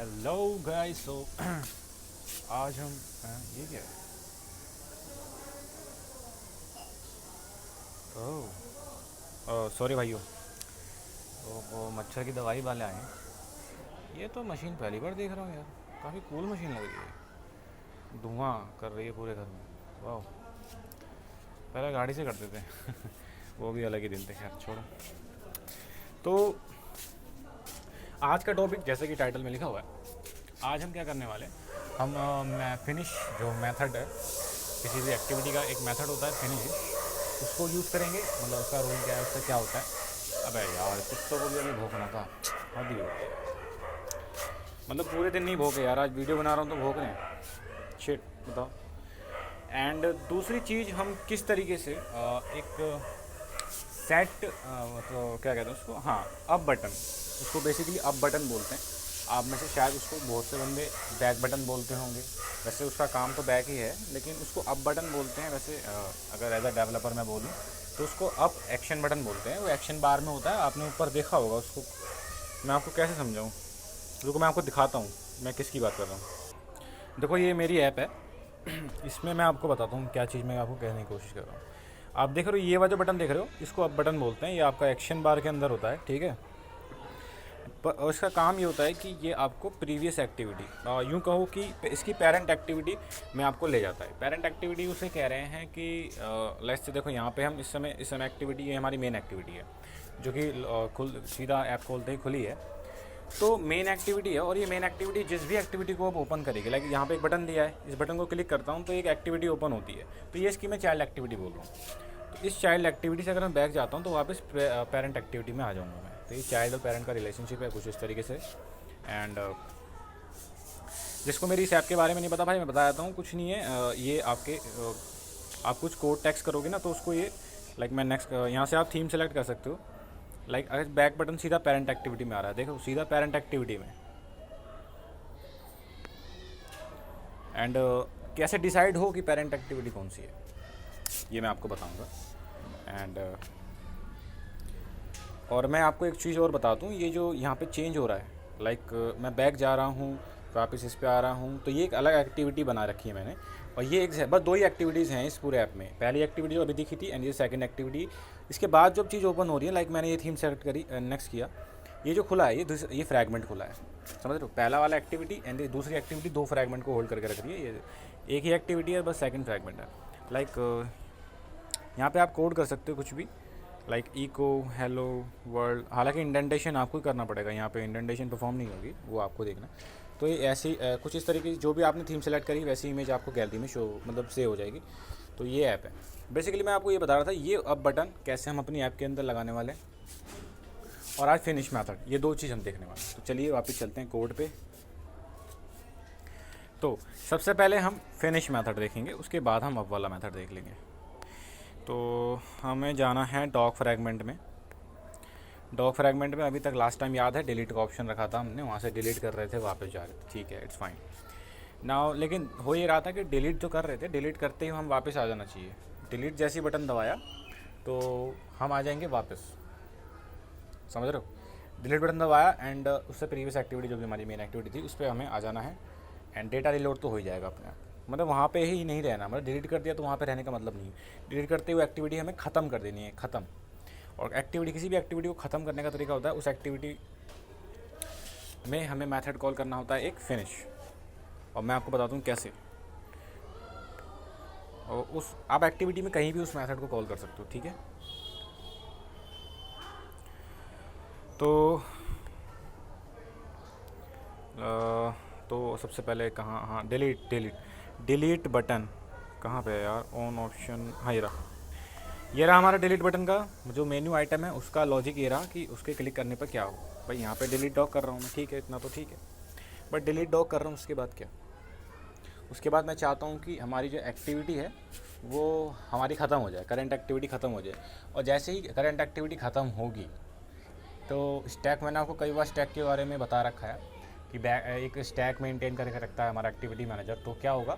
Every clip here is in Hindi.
Hello guys. सो आज हम ये क्या है? ओह सॉरी भाइयों। तो वो मच्छर की दवाई वाले आए हैं। ये तो मशीन पहली बार देख रहा हूँ यार। काफ़ी कूल मशीन लग रही है। धुआं कर रही है पूरे घर में। वाह। पहले गाड़ी से करते थे। वो भी अलग ही दिन थे, खैर छोड़ो। तो आज का टॉपिक जैसे कि टाइटल में लिखा हुआ है, आज हम क्या करने वाले हैं? हम फिनिश जो मेथड है, किसी भी एक्टिविटी का एक मेथड होता है फिनिश, उसको यूज़ करेंगे। मतलब उसका रोल क्या है, उससे क्या होता है। अबे यार, कुत्तों को भी अभी भौंकना था। हद ही हो गई। मतलब पूरे दिन नहीं भौंके यार, आज वीडियो बना रहा हूँ तो भौंक रहे हैं। शिट, बताओ। एंड दूसरी चीज़, हम किस तरीके से एक सेट, तो क्या कहते हैं उसको, हाँ, अप बटन। उसको बेसिकली अप बटन बोलते हैं। आप में से शायद उसको बहुत से बंदे बैक बटन बोलते होंगे। वैसे उसका काम तो बैक ही है, लेकिन उसको अप बटन बोलते हैं। वैसे अगर एज अ डेवलपर मैं बोलूँ तो उसको अप एक्शन बटन बोलते हैं। वो एक्शन बार में होता है, आपने ऊपर देखा होगा उसको। मैं आपको कैसे समझाऊँ? रुको मैं आपको दिखाता हूँ मैं किसकी बात कर रहा हूँ। देखो ये मेरी ऐप है। इसमें मैं आपको बताता हूँ क्या चीज़ मैं आपको कहने की कोशिश कर रहा हूँ। आप देख रहे हो ये वाला जो बटन देख रहे हो, इसको अप बटन बोलते हैं। ये आपका एक्शन बार के अंदर होता है, ठीक है। और इसका काम ये होता है कि ये आपको प्रीवियस एक्टिविटी, यूँ कहो कि इसकी पेरेंट एक्टिविटी में आपको ले जाता है। पेरेंट एक्टिविटी उसे कह रहे हैं कि लेट्स से देखो यहाँ पे हम इस समय एक्टिविटी, ये हमारी मेन एक्टिविटी है, जो कि खुल सीधा ऐप खोलते ही खुली है। तो मेन एक्टिविटी है, और ये मेन एक्टिविटी जिस भी एक्टिविटी को आप ओपन करेगी, लाइक यहाँ पे एक बटन दिया है, इस बटन को क्लिक करता हूँ तो एक एक्टिविटी ओपन होती है। तो ये इसकी मैं चाइल्ड एक्टिविटी बोल रहा हूँ। तो इस चाइल्ड एक्टिविटी से अगर मैं बैक जाता हूँ तो वापस पेरेंट एक्टिविटी में आ जाऊँगा मैं। तो ये चाइल्ड और पेरेंट का रिलेशनशिप है कुछ इस तरीके से। एंड जिसको मेरी इस ऐप के बारे में नहीं पता भाई, मैं बता देता हूँ। कुछ नहीं है, ये आपके आप कुछ कोड टेक्स्ट करोगे ना, तो उसको ये, लाइक मैं नेक्स्ट यहाँ से आप थीम सेलेक्ट कर सकते हो। लाइक अगर बैक बटन सीधा पेरेंट एक्टिविटी में आ रहा है, देखो सीधा पेरेंट एक्टिविटी में। एंड कैसे डिसाइड हो कि पेरेंट एक्टिविटी कौन सी है, ये मैं आपको बताऊंगा। एंड और मैं आपको एक चीज़ और बता दूँ, ये जो यहाँ पे चेंज हो रहा है, लाइक मैं बैक जा रहा हूँ, वापस इस पे आ रहा हूँ, तो ये एक अलग एक्टिविटी बना रखी है मैंने। और ये एक बस दो ही एक्टिविटीज़ हैं इस पूरे ऐप में। पहली एक्टिविटी जो अभी दिखी थी, एंड ये सेकंड एक्टिविटी। इसके बाद जो चीज़ ओपन हो रही है, लाइक मैंने ये थीम सेलेक्ट करी, नेक्स्ट किया, ये जो खुला है, ये फ्रैगमेंट खुला है। समझ रहे हो? पहला वाला एक्टिविटी एंड ये दूसरी एक्टिविटी, दो फ्रैगमेंट को होल्ड करके रख रही है। ये एक ही एक्टिविटी है, बस सेकंड फ्रैगमेंट है। लाइक यहाँ पे आप कोड कर सकते हो कुछ भी, लाइक इको हेलो वर्ल्ड। हालांकि इंडेंटेशन आपको ही करना पड़ेगा, यहाँ पे इंडेंटेशन परफॉर्म नहीं होगी, वो आपको देखना। तो ये ऐसी कुछ इस तरीके की जो भी आपने थीम सेलेक्ट करी, वैसी इमेज आपको गैलरी में शो, मतलब सेव हो जाएगी। तो ये ऐप है। बेसिकली मैं आपको ये बता रहा था, ये अब बटन कैसे हम अपनी ऐप के अंदर लगाने वाले हैं, और आज फिनिश मेथड, ये दो चीज़ हम देखने वाले हैं। तो चलिए वापस चलते हैं कोड पे। तो सबसे पहले हम फिनिश मेथड देखेंगे, उसके बाद हम अब वाला मेथड देख लेंगे। तो हमें जाना है डॉग फ्रैगमेंट में। डॉग फ्रैगमेंट में अभी तक लास्ट टाइम याद है डिलीट का ऑप्शन रखा था हमने, वहाँ से डिलीट कर रहे थे, वापस जा रहे थे, ठीक है, इट्स फाइन नाउ। लेकिन हो ये रहा था कि डिलीट जो कर रहे थे, डिलीट करते ही हम वापस आ जाना चाहिए। डिलीट जैसी बटन दबाया तो हम आ जाएंगे वापस। समझ रहे हो? डिलीट बटन दबाया एंड उससे प्रीवियस एक्टिविटी जो भी हमारी मेन एक्टिविटी थी, उस पर हमें आ जाना है। एंड डेटा रिलोड तो हो ही जाएगा अपने आप। मतलब वहाँ पे ही नहीं रहना, मतलब डिलीट कर दिया तो वहाँ पे रहने का मतलब नहीं। डिलीट करते हुए एक्टिविटी हमें ख़त्म कर देनी है, ख़त्म। और एक्टिविटी, किसी भी एक्टिविटी को ख़त्म करने का तरीका होता है, उस एक्टिविटी में हमें मेथड कॉल करना होता है एक फिनिश। और मैं आपको बता दूँ कैसे। और उस आप एक्टिविटी में कहीं भी उस मेथड को कॉल कर सकते हो, ठीक है। तो तो सबसे पहले कहाँ, हाँ, डिलीट डिलीट डिलीट बटन कहाँ पे है यार? ऑन ऑप्शन, हाँ ये रहा हमारा डिलीट बटन का जो मेन्यू आइटम है। उसका लॉजिक ये रहा कि उसके क्लिक करने पर क्या हो। भाई यहाँ पे डिलीट डॉग कर रहा हूँ मैं, ठीक है, इतना तो ठीक है। बट डिलीट डॉग कर रहा हूँ, उसके बाद क्या? उसके बाद मैं चाहता हूँ कि हमारी जो एक्टिविटी है वो हमारी ख़त्म हो जाए, करंट एक्टिविटी ख़त्म हो जाए। और जैसे ही करंट एक्टिविटी ख़त्म होगी तो स्टैक, मैंने आपको कई बार स्टैक के बारे में बता रखा है कि एक स्टैक मेंटेन करके रखता है हमारा एक्टिविटी मैनेजर। तो क्या होगा,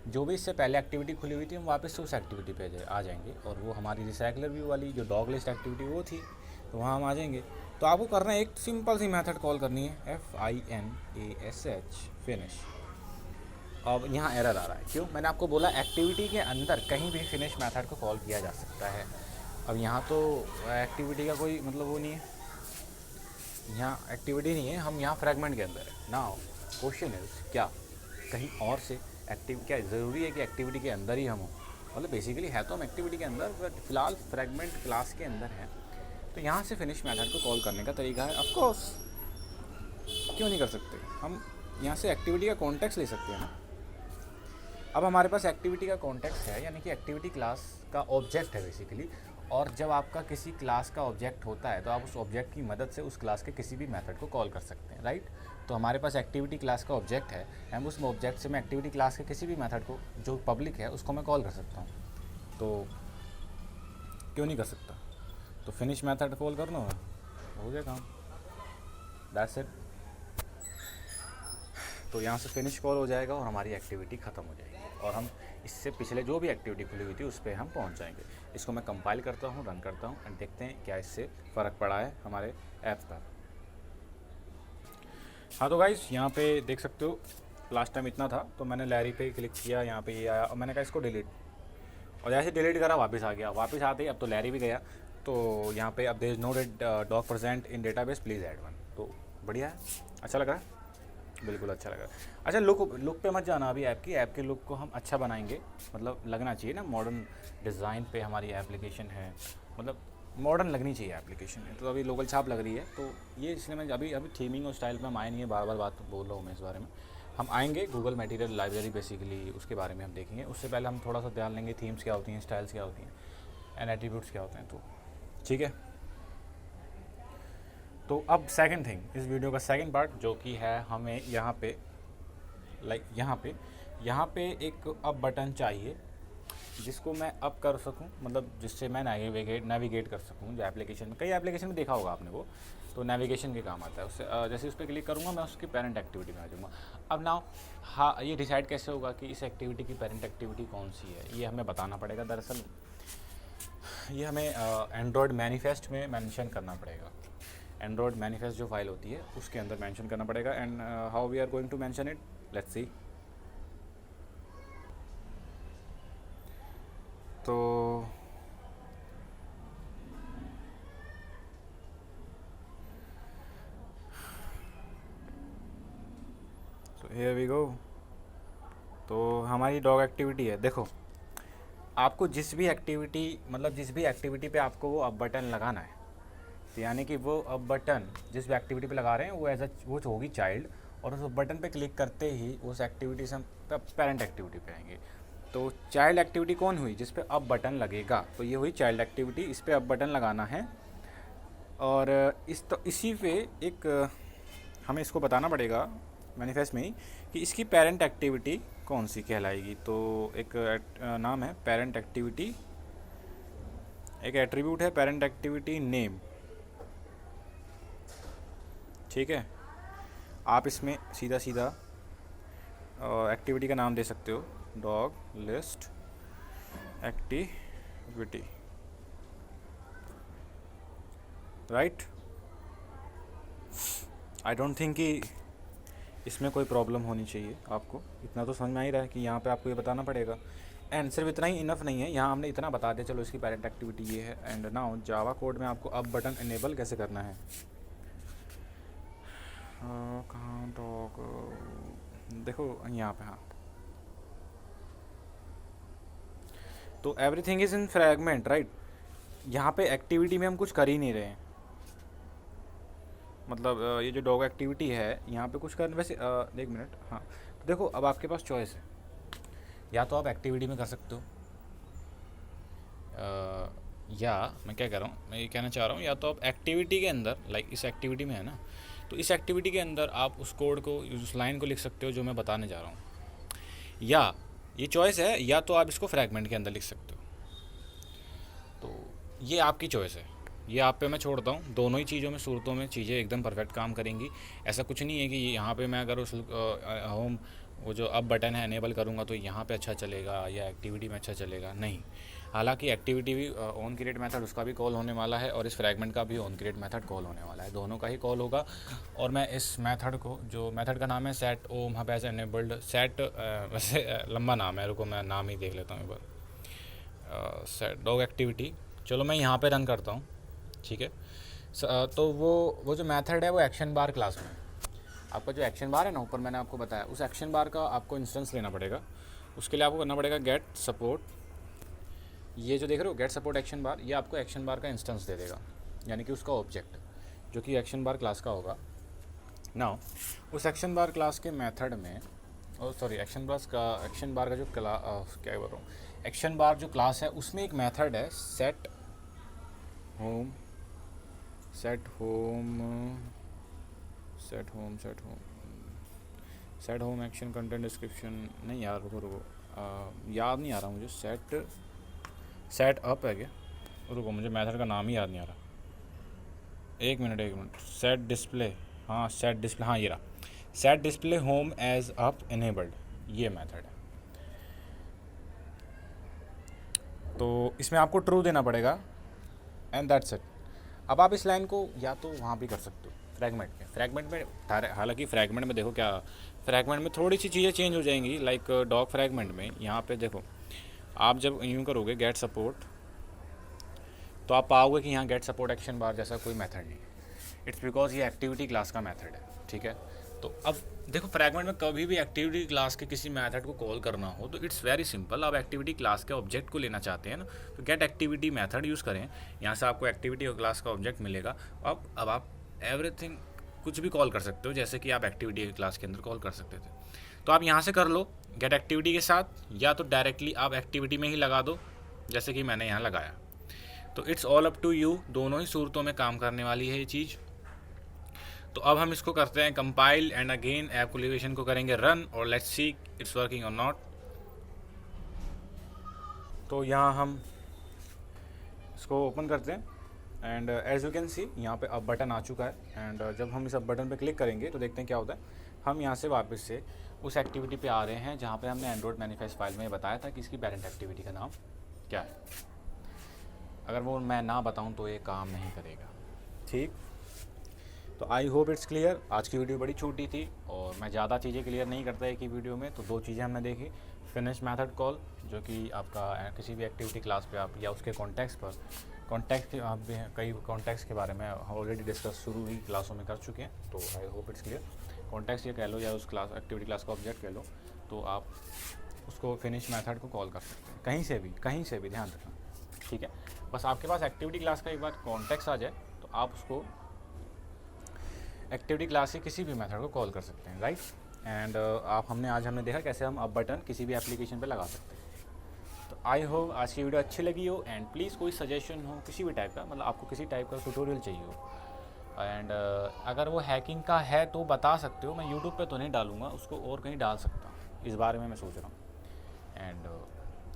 जो भी इससे पहले एक्टिविटी खुली हुई थी, हम वापस से उस एक्टिविटी पे आ जाएंगे। और वो हमारी रिसाइकलर व्यू वाली जो डॉग लिस्ट एक्टिविटी वो थी, तो वहाँ हम आ जाएंगे। तो आपको करना है एक सिंपल सी मेथड कॉल करनी है, FINASH फिनिश। अब यहाँ एरर आ रहा है, क्यों? मैंने आपको बोला एक्टिविटी के अंदर कहीं भी फिनिश मेथड को कॉल किया जा सकता है। अब यहाँ तो एक्टिविटी का कोई मतलब वो नहीं है, यहाँ एक्टिविटी नहीं है, हम यहाँ फ्रैगमेंट के अंदर है। नाउ क्वेश्चन इज, क्या कहीं और से क्या ज़रूरी है कि एक्टिविटी के अंदर ही हम हो? मतलब बेसिकली है तो हम एक्टिविटी के अंदर, बट फिलहाल फ्रैगमेंट क्लास के अंदर है। तो यहाँ से फिनिश मेथड को कॉल करने का तरीका है, ऑफ कोर्स क्यों नहीं कर सकते, हम यहाँ से एक्टिविटी का कॉन्टेक्स्ट ले सकते हैं ना। अब हमारे पास एक्टिविटी का कॉन्टेक्स्ट है, यानी कि एक्टिविटी क्लास का ऑब्जेक्ट है बेसिकली। और जब आपका किसी क्लास का ऑब्जेक्ट होता है तो आप उस ऑब्जेक्ट की मदद से उस क्लास के किसी भी मेथड को कॉल कर सकते हैं, राइट। तो हमारे पास एक्टिविटी क्लास का ऑब्जेक्ट है, हम उस ऑब्जेक्ट से मैं एक्टिविटी क्लास के किसी भी मेथड को जो पब्लिक है उसको मैं कॉल कर सकता हूँ। तो क्यों नहीं कर सकता? तो फिनिश मेथड कॉल करना हो गया काम, दैट्स इट। तो यहाँ से फिनिश कॉल हो जाएगा और हमारी एक्टिविटी ख़त्म हो जाएगी, और हम इससे पिछले जो भी एक्टिविटी खुली हुई थी उस पर हम पहुँच जाएंगे। इसको मैं कंपाइल करता हूँ, रन करता हूँ एंड देखते हैं क्या इससे फ़र्क पड़ा है हमारे ऐप पर। हाँ तो गाइस यहाँ पे देख सकते हो, लास्ट टाइम इतना था तो मैंने लैरी पे क्लिक किया, यहाँ पे ये आया और मैंने कहा इसको डिलीट, और जैसे डिलीट करा वापस आ गया। वापस आते ही अब तो लैरी भी गया, तो यहाँ पे अब there is no dog present in database, please add one. तो बढ़िया है, अच्छा लग रहा है, बिल्कुल अच्छा लगा। अच्छा लुक पे मत जाना अभी, ऐप के लुक को हम अच्छा बनाएंगे, मतलब लगना चाहिए ना मॉडर्न डिज़ाइन पे हमारी एप्लीकेशन है, मतलब मॉडर्न लगनी चाहिए एप्लीकेशन है। तो अभी लोकल छाप लग रही है, तो ये इसलिए मैं अभी थीमिंग और स्टाइल पे हम आए नहीं है, बार बार बात बोल रहा हूँ मैं इस बारे में। हम आएंगे गूगल मटेरियल लाइब्रेरी बेसिकली, उसके बारे में हम देखेंगे। उससे पहले हम थोड़ा सा ध्यान लेंगे थीम्स क्या होती हैं, स्टाइल्स क्या होती हैं एंड एट्रीब्यूट्स क्या होते हैं। तो ठीक है, तो अब सेकंड थिंग, इस वीडियो का सेकंड पार्ट जो कि है, हमें यहाँ पे यहाँ पे एक अप बटन चाहिए जिसको मैं अप कर सकूं, मतलब जिससे मैं नेविगेट कर सकूं। जो एप्लीकेशन में, कई एप्लीकेशन में देखा होगा आपने वो, तो नेविगेशन के काम आता है। उससे जैसे उस पर क्लिक करूँगा मैं उसकी पेरेंट एक्टिविटी में आ जाऊँगा। अब नाउ हाँ, ये डिसाइड कैसे होगा कि इस एक्टिविटी की पेरेंट एक्टिविटी कौन सी है, ये हमें बताना पड़ेगा। दरअसल ये हमें एंड्रॉयड मैनिफेस्ट में मेंशन करना पड़ेगा। एंड्रॉयड मैनिफेस्ट जो फाइल होती है उसके अंदर मेंशन करना पड़ेगा। And how we are going to mention it, let's see. तो हियर वी गो। तो हमारी डॉग एक्टिविटी है, देखो आपको जिस भी एक्टिविटी पे आपको वो अप बटन लगाना है, तो यानी कि वो अप बटन जिस भी एक्टिविटी पे लगा रहे हैं वो होगी चाइल्ड, और उस बटन पे क्लिक करते ही उस एक्टिविटी से हम पेरेंट एक्टिविटी पे आएंगे। तो चाइल्ड एक्टिविटी कौन हुई, जिस पे अप बटन लगेगा, तो ये हुई चाइल्ड एक्टिविटी, इस पे अप बटन लगाना है। और इसी पे एक हमें इसको बताना पड़ेगा मैनिफेस्ट में ही कि इसकी पेरेंट एक्टिविटी कौन सी कहलाएगी। तो एक नाम है पेरेंट एक्टिविटी, एक एट्रीब्यूट है पेरेंट एक्टिविटी नेम, ठीक है। आप इसमें सीधा एक्टिविटी का नाम दे सकते हो, dog list activity, right. I don't think कि इसमें कोई प्रॉब्लम होनी चाहिए आपको, इतना तो समझ में आ ही रहा है कि यहाँ पे आपको ये बताना पड़ेगा। एंड सिर्फ इतना ही इनफ नहीं है, यहाँ हमने इतना बता दिया, चलो इसकी पेरेंट एक्टिविटी ये है। एंड नाउ जावा कोड में आपको अप बटन इनेबल कैसे करना है, कहाँ डॉग, देखो यहाँ पे, हाँ। तो everything is in fragment, right. यहाँ पे एक्टिविटी में हम कुछ कर ही नहीं रहे हैं, मतलब ये जो डॉग एक्टिविटी है यहाँ पे कुछ करने, वैसे एक मिनट, हाँ। तो देखो अब आपके पास चॉइस है, या तो आप एक्टिविटी में कर सकते हो, या मैं क्या कह रहा हूँ, मैं ये कहना चाह रहा हूँ, या तो आप एक्टिविटी के अंदर, लाइक इस एक्टिविटी में है ना, तो इस एक्टिविटी के अंदर आप उस कोड को, उस लाइन को लिख सकते हो जो मैं बताने जा रहा हूँ, या ये चॉइस है, या तो आप इसको फ्रैगमेंट के अंदर लिख सकते हो। तो ये आपकी चॉइस है, ये आप पे मैं छोड़ता हूँ। दोनों ही चीज़ों में, सूरतों में चीज़ें एकदम परफेक्ट काम करेंगी। ऐसा कुछ नहीं है कि यहाँ पे मैं अगर उस वो जो अप बटन है इनेबल करूँगा तो यहाँ पे अच्छा चलेगा या एक्टिविटी में अच्छा चलेगा, नहीं। हालांकि एक्टिविटी भी ऑन क्रिएट मेथड उसका भी कॉल होने वाला है और इस फ्रैगमेंट का भी ऑन क्रिएट मेथड कॉल होने वाला है, दोनों का ही कॉल होगा। और मैं इस मेथड को, जो मेथड का नाम है सेट ओम हब एज एनेबल्ड सेट, वैसे लंबा नाम है, रुको मैं नाम ही देख लेता हूँ एक बार, सेट डॉग एक्टिविटी। चलो मैं यहाँ पे रन करता हूँ, ठीक है। तो वो जो मेथड है वो एक्शन बार क्लास में, आपका जो एक्शन बार है ना ऊपर मैंने आपको बताया, उस एक्शन बार का आपको इंस्टेंस लेना पड़ेगा। उसके लिए आपको करना पड़ेगा गेट सपोर्ट, ये जो देख रहे हो गेट सपोर्ट एक्शन बार, ये आपको एक्शन बार का इंस्टेंस दे देगा, यानी कि उसका ऑब्जेक्ट जो कि एक्शन बार क्लास का होगा। नाउ उस एक्शन बार क्लास के मेथड में, सॉरी एक्शन बार का जो क्या बोल रहा हूँ, एक्शन बार जो क्लास है उसमें एक मेथड है set home action content description, नहीं यार रुको याद नहीं आ रहा मुझे, सेट अप है क्या, रुको मुझे मेथड का नाम ही याद नहीं आ रहा, एक मिनट। सेट डिस्प्ले, हाँ ये रहा, set display home as up enabled, ये मेथड है। तो इसमें आपको ट्रू देना पड़ेगा एंड दैट्स इट। अब आप इस लाइन को या तो वहाँ भी कर सकते हो फ्रैगमेंट में, हालांकि फ्रैगमेंट में देखो क्या, फ्रैगमेंट में थोड़ी सी चीज़ें चेंज हो जाएंगी, लाइक डॉग फ्रैगमेंट में यहाँ पे देखो, आप जब यूँ करोगे गेट सपोर्ट तो आप पाओगे कि यहाँ गेट सपोर्ट एक्शन बार जैसा कोई मेथड नहीं, इट्स बिकॉज ये एक्टिविटी क्लास का मेथड है, ठीक है। तो अब देखो फ्रैगमेंट में कभी भी एक्टिविटी क्लास के किसी मेथड को कॉल करना हो तो इट्स वेरी सिंपल, आप एक्टिविटी क्लास के ऑब्जेक्ट को लेना चाहते हैं ना, तो गेट एक्टिविटी मेथड यूज़ करें, यहाँ से आपको एक्टिविटी क्लास का ऑब्जेक्ट मिलेगा। अब आप एवरीथिंग कुछ भी कॉल कर सकते हो, जैसे कि आप एक्टिविटी क्लास के अंदर कॉल कर सकते थे, तो आप यहाँ से कर लो गेट एक्टिविटी के साथ, या तो डायरेक्टली आप एक्टिविटी में ही लगा दो जैसे कि मैंने यहाँ लगाया। तो it's all up to you, दोनों ही सूरतों में काम करने वाली है ये चीज़। तो अब हम इसको करते हैं कंपाइल एंड अगेन एप्लीकेशन को करेंगे रन और लेट्स सी इट्स वर्किंग और नॉट। तो यहाँ हम इसको ओपन करते हैं and as you can see यहाँ पे अब बटन आ चुका है, एंड जब हम इस अब बटन पे क्लिक करेंगे तो देखते हैं क्या होता है। हम यहाँ से वापस से उस एक्टिविटी पे आ रहे हैं जहाँ पे हमने एंड्रॉइड मैनिफेस्ट फाइल में बताया था कि इसकी पेरेंट एक्टिविटी का नाम क्या है। अगर वो मैं ना बताऊँ तो ये काम नहीं करेगा, ठीक। तो आई होप इट्स क्लियर। आज की वीडियो बड़ी छोटी थी और मैं ज़्यादा चीज़ें क्लियर नहीं करता एक ही वीडियो में, तो 2 चीज़ें हमने देखी, फिनिश मेथड कॉल जो कि आपका किसी भी एक्टिविटी क्लास पे आप या उसके कॉन्टेक्स्ट आप भी कई कॉन्टेक्स्ट के बारे में ऑलरेडी डिस्कस शुरू ही क्लासों में कर चुके हैं, तो I hope it's clear. Context ये कह लो या उस क्लास एक्टिविटी क्लास का ऑब्जेक्ट कह लो, तो आप उसको फिनिश मेथड को कॉल कर सकते हैं कहीं से भी ध्यान रखना, ठीक है। बस आपके पास एक्टिविटी क्लास का एक बार कॉन्टेक्स्ट आ जाए तो आप उसको एक्टिविटी क्लास से किसी भी मेथड को कॉल कर सकते हैं, राइट। एंड हमने देखा कैसे हम अब बटन किसी भी एप्लीकेशन पे लगा सकते हैं। तो आई होप आज की वीडियो अच्छी लगी हो, एंड प्लीज़ कोई सजेशन हो किसी भी टाइप का, मतलब आपको किसी टाइप का ट्यूटोरियल चाहिए हो, एंड अगर वो हैकिंग का है तो बता सकते हो, मैं यूट्यूब पे तो नहीं डालूँगा उसको, और कहीं डाल सकता हूँ, इस बारे में मैं सोच रहा हूँ। एंड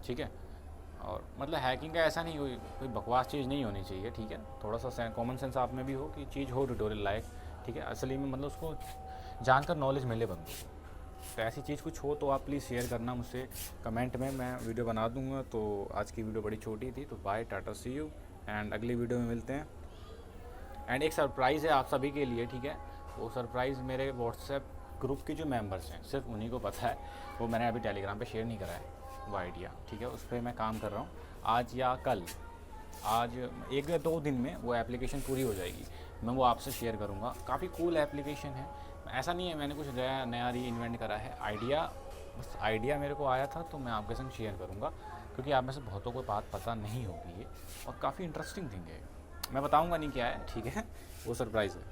ठीक है, और मतलब हैकिंग का ऐसा नहीं कोई बकवास चीज़ नहीं होनी चाहिए, ठीक है। थोड़ा सा कॉमन सेंस आप में भी हो कि चीज़ हो ट्यूटोरियल लायक, ठीक है, असली में मतलब उसको जानकर नॉलेज मिले बंदों को। तो ऐसी चीज़ कुछ हो तो आप प्लीज़ शेयर करना मुझसे कमेंट में, मैं वीडियो बना दूंगा। तो आज की वीडियो बड़ी छोटी थी, तो बाय, टाटा, सी यू, एंड अगली वीडियो में मिलते हैं। एंड एक सरप्राइज़ है आप सभी के लिए, ठीक है। वो सरप्राइज़ मेरे व्हाट्सएप ग्रुप के जो मेंबर्स हैं सिर्फ उन्हीं को पता है, वो मैंने अभी टेलीग्राम पे शेयर नहीं करा है वो आइडिया, ठीक है। उस पर मैं काम कर रहा हूँ, आज या कल, आज 1 या 2 दिन में वो एप्लीकेशन पूरी हो जाएगी, मैं वो आपसे शेयर करूँगा। काफ़ी कूल एप्लीकेशन है, ऐसा नहीं है मैंने कुछ नया री इन्वेंट करा है, बस आइडिया मेरे को आया था तो मैं आपके संग शेयर करूँगा, क्योंकि आप में से बहुतों को बात पता नहीं होगी ये, और काफ़ी इंटरेस्टिंग थिंग है, मैं बताऊँगा नहीं क्या है, ठीक है, वो सरप्राइज़ है।